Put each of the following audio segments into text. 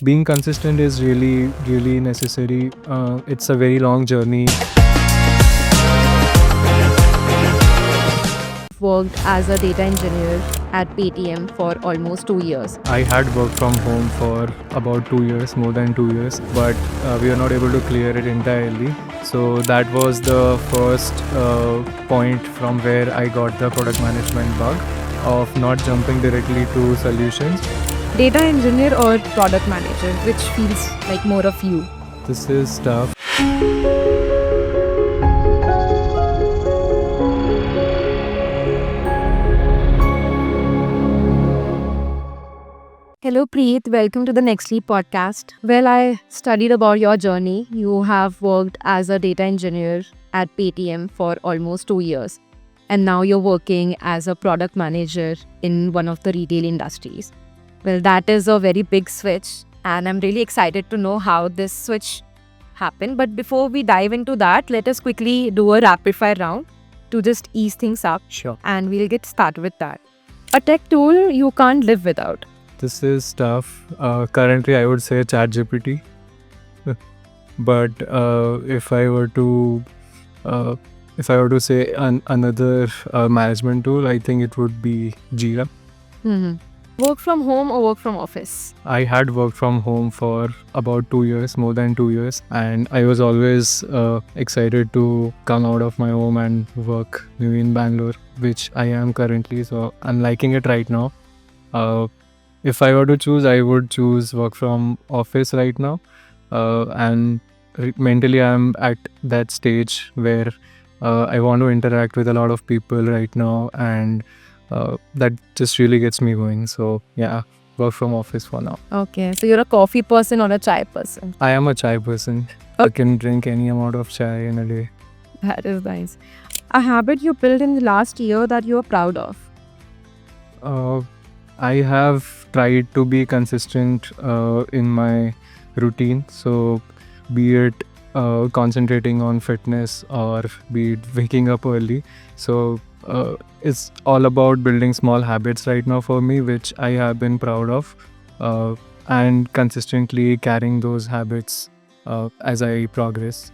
being consistent is really necessary. It's a very long journey. Worked as a data engineer at Paytm for almost 2 years. I had worked from home for about 2 years, more than 2 years, but we were not able to clear it entirely. So that was the first point from where I got the product management bug of not jumping directly to solutions. Data engineer or product manager, which feels like more of you? This is tough. Hello, Preet. Welcome to the NextLeap Podcast. Well, I studied about your journey. You have worked as a data engineer at Paytm for almost 2 years, and now you're working as a product manager in one of the retail industries. Well, that is a very big switch, and I'm really excited to know how this switch happened. But before we dive into that, let us quickly do a rapid fire round to just ease things up, Sure. and we'll get started with that. A tech tool you can't live without. This is tough. Currently, I would say ChatGPT. But if I were to say another management tool, I think it would be Jira. Work from home or work from office? I had worked from home for about 2 years, more than 2 years, and I was always excited to come out of my home and work maybe in Bangalore, which I am currently. So I'm liking it right now. If I were to choose, I would choose work from office right now. And mentally, I'm at that stage where I want to interact with a lot of people right now, and that just really gets me going. So yeah, work from office for now. Okay, so you're a coffee person or a chai person? I am a chai person. I can drink any amount of chai in a day. That is nice. A habit you built in the last year that you are proud of? I have tried to be consistent in my routine. So be it concentrating on fitness or be it waking up early. So it's all about building small habits right now for me, which I have been proud of, and consistently carrying those habits as I progress.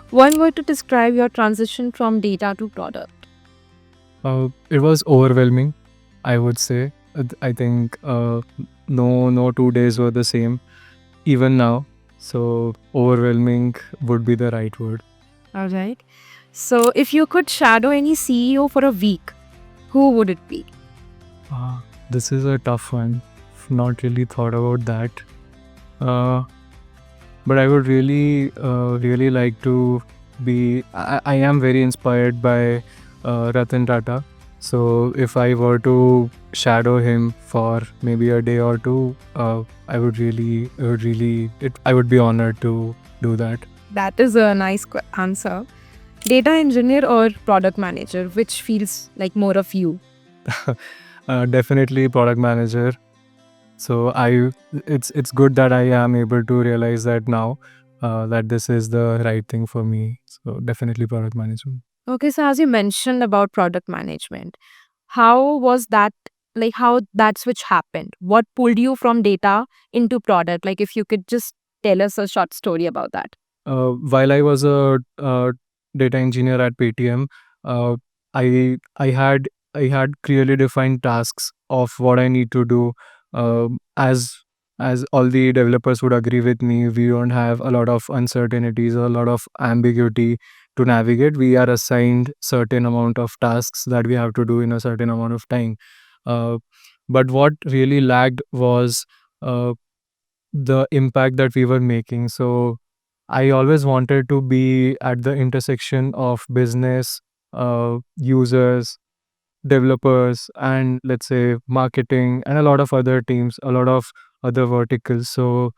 One word to describe your transition from data to product. It was overwhelming, I would say. I think no 2 days were the same, even now. So overwhelming would be the right word. All right. So if you could shadow any CEO for a week, who would it be? This is a tough one. Not really thought about that. But I would really like to be. I am very inspired by Ratan Tata. So if I were to shadow him for maybe a day or two, I would be honored to do that. That is a nice answer. Data engineer or product manager, which feels like more of you? Definitely product manager. So it's good that I am able to realize that now, that this is the right thing for me. So definitely product management. Okay, so as you mentioned about product management, how was that, like how that switch happened? What pulled you from data into product? Like if you could just tell us a short story about that. While I was a data engineer at Paytm, uh, I had clearly defined tasks of what I need to do. As all the developers would agree with me, we don't have a lot of uncertainties or a lot of ambiguity to navigate. We are assigned certain amount of tasks that we have to do in a certain amount of time. Uh, but what really lagged was uh, the impact that we were making. So I always wanted to be at the intersection of business, users, developers, and let's say marketing, and a lot of other teams, a lot of other verticals. So,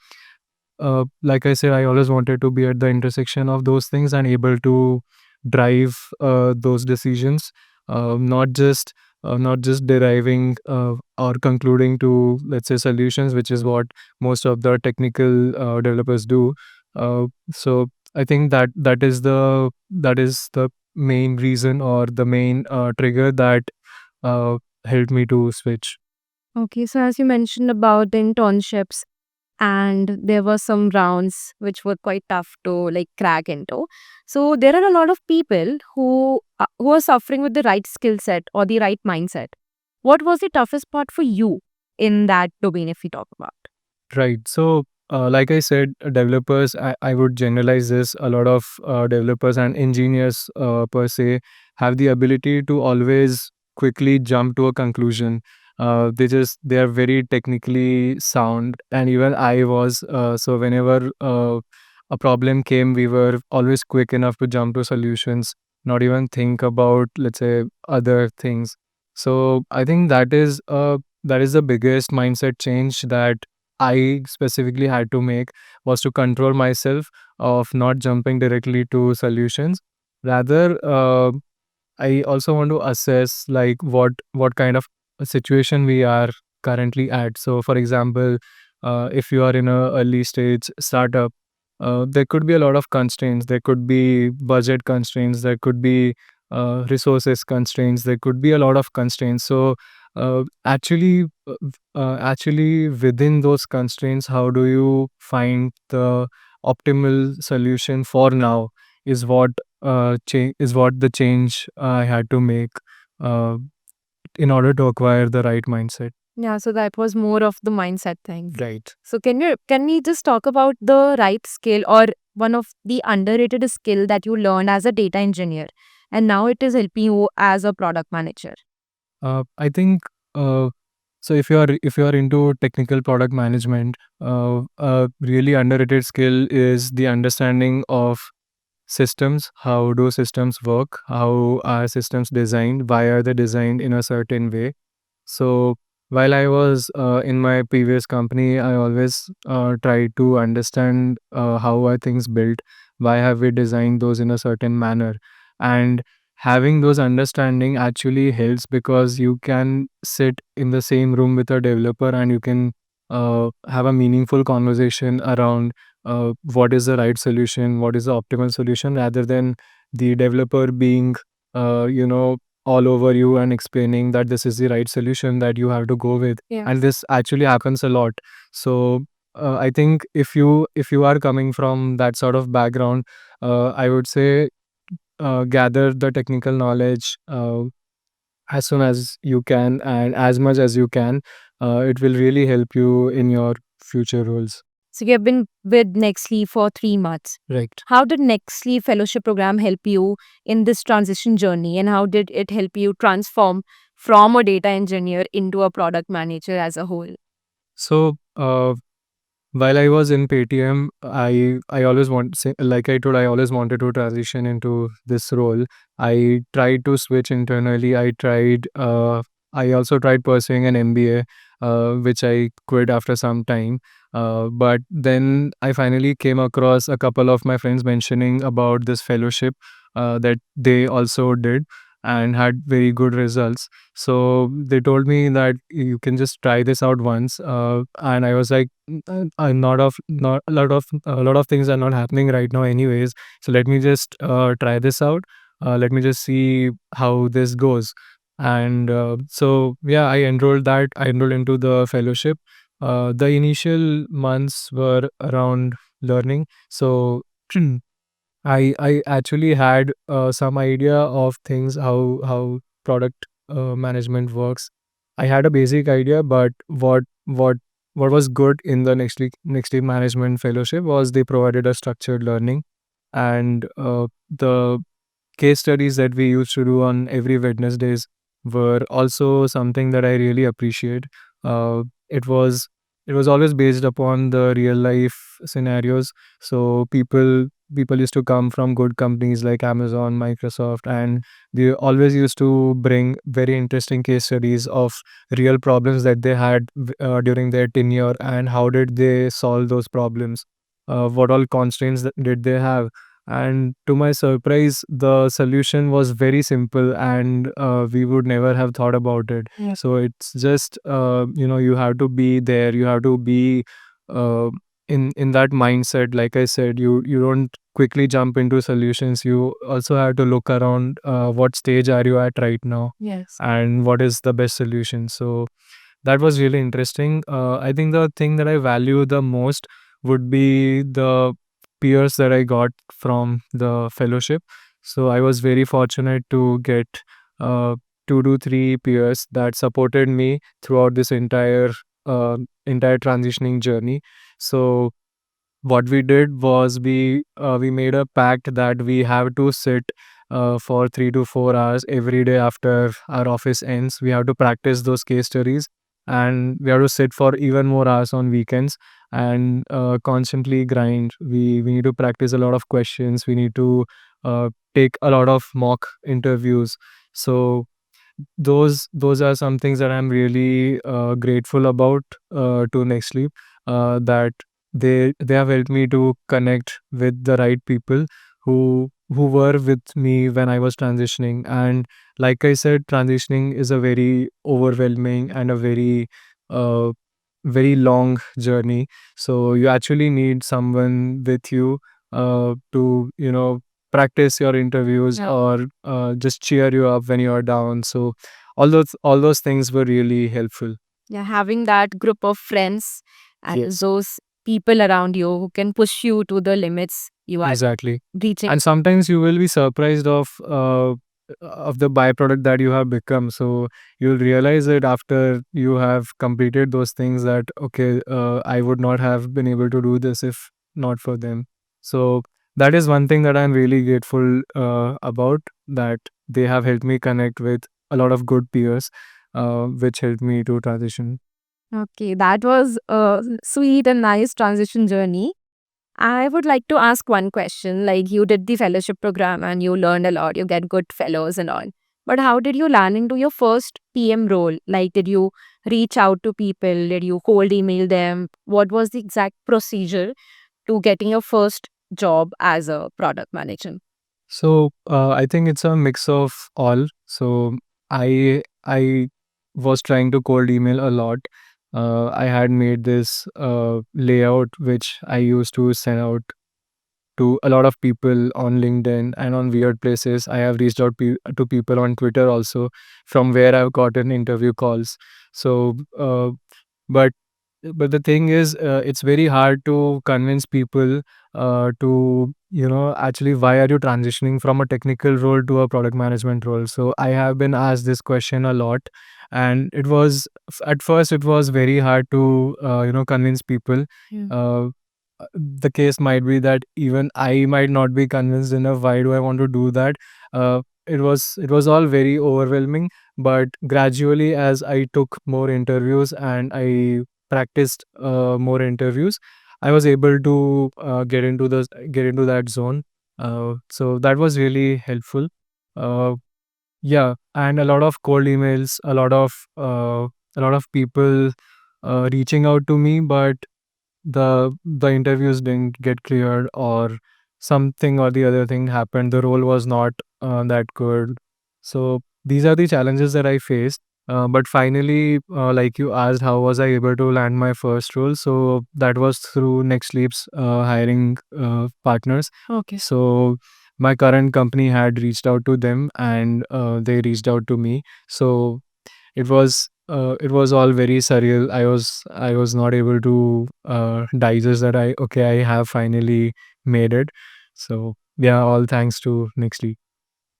like I said, I always wanted to be at the intersection of those things and able to drive those decisions, not just deriving or concluding to, let's say, solutions, which is what most of the technical developers do. So I think that is the main reason or the main trigger that helped me to switch. Okay, so as you mentioned about the internships, and there were some rounds which were quite tough to like crack into. So there are a lot of people who are suffering with the right skill set or the right mindset. What was the toughest part for you in that domain, if we talk about? Right. So, like I said, developers, I would generalize this. A lot of developers and engineers, per se, have the ability to always quickly jump to a conclusion. They are very technically sound, and even I was. So, whenever a problem came, we were always quick enough to jump to solutions, not even think about, let's say, other things. So, I think that is the biggest mindset change that I specifically had to make, was to control myself of not jumping directly to solutions. Rather, I also want to assess like what kind of a situation we are currently at. So, for example, if you are in a early stage startup, there could be a lot of constraints. There could be budget constraints. There could be resources constraints. There could be a lot of constraints. So, actually, within those constraints, how do you find the optimal solution for now? Is what the change I had to make uh, in order to acquire the right mindset. Yeah, so that was more of the mindset thing. Right. So can we just talk about the right skill or one of the underrated skill that you learned as a data engineer and now it is helping you as a product manager? I think uh, so. If you are into technical product management, a really underrated skill is the understanding of systems. How do systems work? How are systems designed? Why are they designed in a certain way? So while I was in my previous company, I always tried to understand how are things built, why have we designed those in a certain manner, and having those understanding actually helps because you can sit in the same room with a developer and you can have a meaningful conversation around what is the right solution, what is the optimal solution, rather than the developer being you know all over you and explaining that this is the right solution that you have to go with. Yeah. And this actually happens a lot. So I think if you are coming from that sort of background, I would say gather the technical knowledge as soon as you can and as much as you can. It will really help you in your future roles. So you have been with NextLeap for 3 months. Right. How did NextLeap Fellowship Program help you in this transition journey, and how did it help you transform from a data engineer into a product manager as a whole? So while I was in Paytm, I always like I told, I always wanted to transition into this role. I tried to switch internally. I also tried pursuing an MBA, which I quit after some time. But then I finally came across a couple of my friends mentioning about this fellowship that they also did and had very good results. So they told me that you can just try this out once, and I was like, I'm not a lot of things are not happening right now, anyways. So let me just try this out. Let me just see how this goes. And so yeah, I enrolled into the fellowship. The initial months were around learning. So I actually had some idea of things, how product management works. I had a basic idea, but what was good in the next week management fellowship was they provided a structured learning, and the case studies that we used to do on every Wednesdays were also something that I really appreciate. It was always based upon the real life scenarios. So people used to come from good companies like Amazon, Microsoft, and they always used to bring very interesting case studies of real problems that they had during their tenure, and how did they solve those problems. What all constraints did they have? And to my surprise, the solution was very simple, and we would never have thought about it. Yeah. So it's just you have to be there. You have to be uh, in that mindset. Like I said, you don't quickly jump into solutions. You also have to look around. What stage are you at right now, Yes. and what is the best solution? So that was really interesting. I think the thing that I value the most would be the peers that I got from the fellowship. So I was very fortunate to get uh, 2 to 3 peers that supported me throughout this uh, entire transitioning journey. So what we did was we made a pact that we have to sit for 3 to 4 hours every day after our office ends. We have to practice those case studies, and we have to sit for even more hours on weekends and constantly grind. We need to practice a lot of questions. We need to take a lot of mock interviews. So those are some things that I'm really grateful about to NextLeap, that they have helped me to connect with the right people who were with me when I was transitioning. And like I said, transitioning is a very overwhelming and a uh, very long journey. So you actually need someone with you to practice your interviews, Yeah. or just cheer you up when you are down. So all those things were really helpful. Yeah, having that group of friends and Yes. those people around you who can push you to the limits you are Exactly. reaching. And sometimes you will be surprised of the byproduct that you have become. So you'll realize it after you have completed those things, that okay, I would not have been able to do this if not for them. So that is one thing that I'm really grateful about, that they have helped me connect with a lot of good peers, which helped me to transition. Okay, that was a sweet and nice transition journey. I would like to ask one question. Like, you did the fellowship program and you learned a lot, you get good fellows and all. But how did you land into your first PM role? Like, did you reach out to people? Did you cold email them? What was the exact procedure to getting your first job as a product manager? So I think it's a mix of all. So I was trying to cold email a lot. I had made this layout which I used to send out to a lot of people on LinkedIn and on weird places. I have reached out to people on Twitter also, from where I've gotten interview calls. So, but the thing is, it's very hard to convince people to actually, why are you transitioning from a technical role to a product management role. So I have been asked this question a lot, and at first it was very hard to convince people. Yeah. The case might be that even I might not be convinced enough. Why do I want to do that? It was all very overwhelming. But gradually, as I took more interviews and I practiced more interviews, I was able to get into that zone. So that was really helpful. Uh, yeah, and a lot of cold emails, a lot of people reaching out to me, but the interviews didn't get cleared, or something or the other thing happened. The role was not that good. So these are the challenges that I faced. But finally, like you asked, how was I able to land my first role? So that was through NextLeap's hiring partners. Okay. So my current company had reached out to them, and they reached out to me. So it was all very surreal. I was not able to digest that I have finally made it. So yeah, all thanks to Nextly.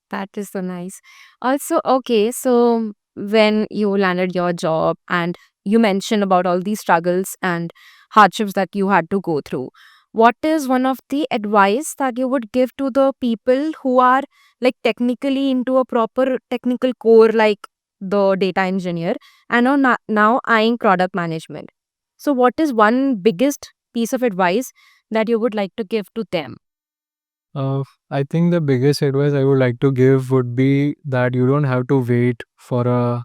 That is so nice. Also, okay, so when you landed your job and you mentioned about all these struggles and hardships that you had to go through, what is one of the advice that you would give to the people who are like technically into a proper technical core, like the data engineer, and are now eyeing product management? So, what is one biggest piece of advice that you would like to give to them? I think the biggest advice I would like to give would be that you don't have to wait for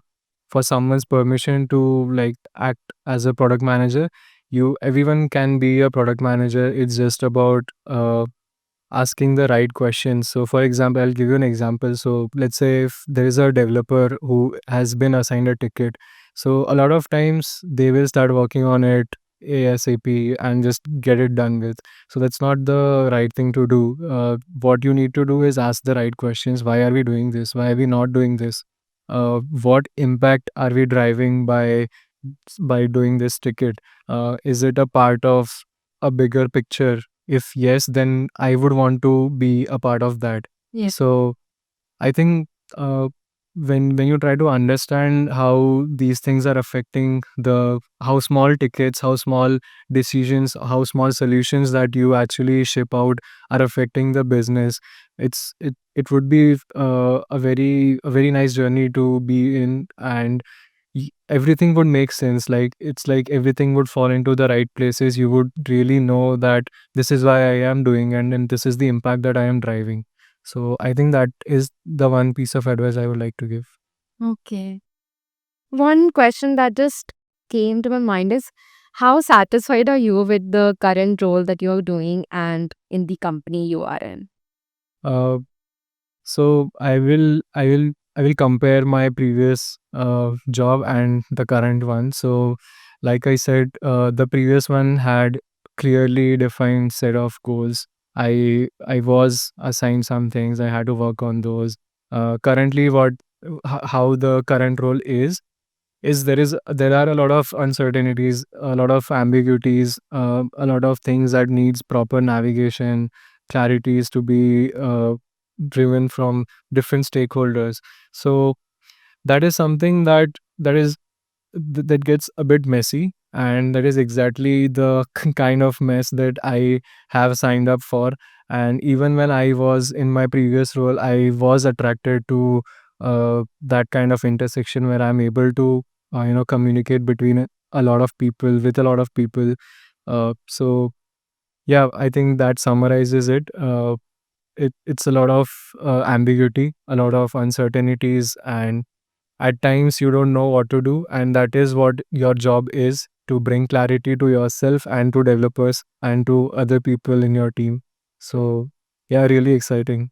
someone's permission to like act as a product manager. Everyone can be a product manager. It's just about asking the right questions. So, for example, I'll give you an example. So, let's say if there is a developer who has been assigned a ticket, so a lot of times they will start working on it ASAP and just get it done with. So, that's not the right thing to do. What you need to do is ask the right questions. Why are we doing this? Why are we not doing this? What impact are we driving by by doing this ticket? Is it a part of a bigger picture? If yes, then I would want to be a part of that. Yes. So I think uh, when you try to understand how these things are affecting the how small tickets, how small decisions, how small solutions that you actually ship out are affecting the business, it would be a very nice journey to be in, and everything would make sense. Like it's like everything would fall into the right places. You would really know that this is why I am doing, and this is the impact that I am driving. So I think that is the one piece of advice I would like to give. Okay. One question that just came to my mind is, how satisfied are you with the current role that you're doing and in the company you are in? Uh, so I will compare my previous job and the current one. So, like I said, the previous one had clearly defined set of goals. I was assigned some things. I had to work on those. Currently, how the current role is there are a lot of uncertainties, a lot of ambiguities, a lot of things that needs proper navigation, clarities to be driven from different stakeholders. So that is something that gets a bit messy, and that is exactly the kind of mess that I have signed up for. And even when I was in my previous role, I was attracted to that kind of intersection where I'm able to communicate between a lot of people, with a lot of people. So yeah, I think that summarizes it. It's a lot of ambiguity, a lot of uncertainties, and at times you don't know what to do, and that is what your job is, to bring clarity to yourself and to developers and to other people in your team. So yeah, really exciting.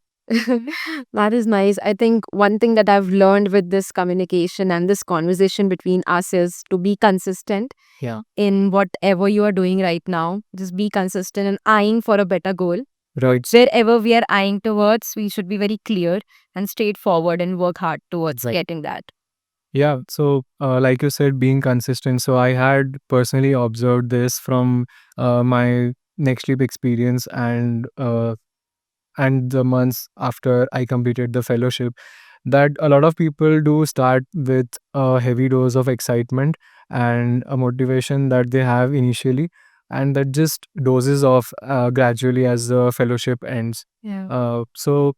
That is nice. I think one thing that I've learned with this communication and this conversation between us is to be consistent Yeah. in whatever you are doing right now. Just be consistent and eyeing for a better goal. Right. Wherever we are eyeing towards, we should be very clear and straightforward and work hard towards Right. getting that. Yeah, so like you said, being consistent. So I had personally observed this from my NextLeap experience, and the months after I completed the fellowship, that a lot of people do start with a heavy dose of excitement and a motivation that they have initially, and that just doses off gradually as the fellowship ends. Yeah. So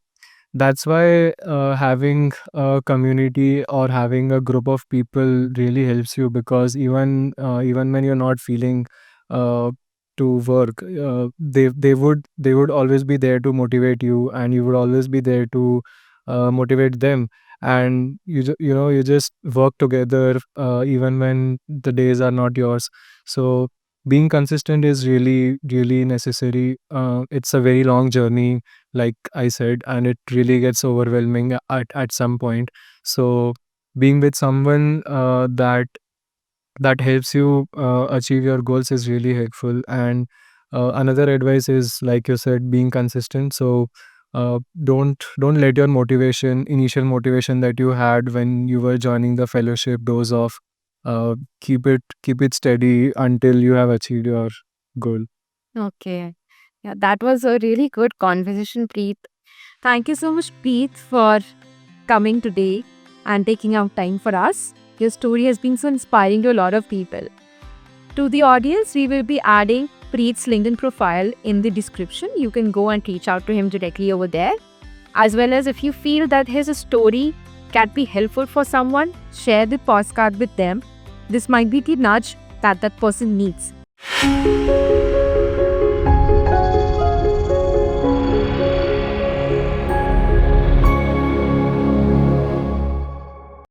that's why having a community or having a group of people really helps you, because even when you're not feeling uh, to work, they would always be there to motivate you, and you would always be there to motivate them, and you just work together even when the days are not yours. So being consistent is really really necessary. It's a very long journey, like I said, and it really gets overwhelming at some point. So being with someone that helps you achieve your goals is really helpful. And another advice is, like you said, being consistent. So don't let your initial motivation that you had when you were joining the fellowship doze off. Keep it steady until you have achieved your goal. Okay. Yeah, that was a really good conversation, Preet. Thank you so much, Preet, for coming today and taking out time for us. Your story has been so inspiring to a lot of people. To the audience, we will be adding Preet's LinkedIn profile in the description. You can go and reach out to him directly over there. As well as, if you feel that his story can be helpful for someone, share the postcard with them. This might be the nudge that that person needs.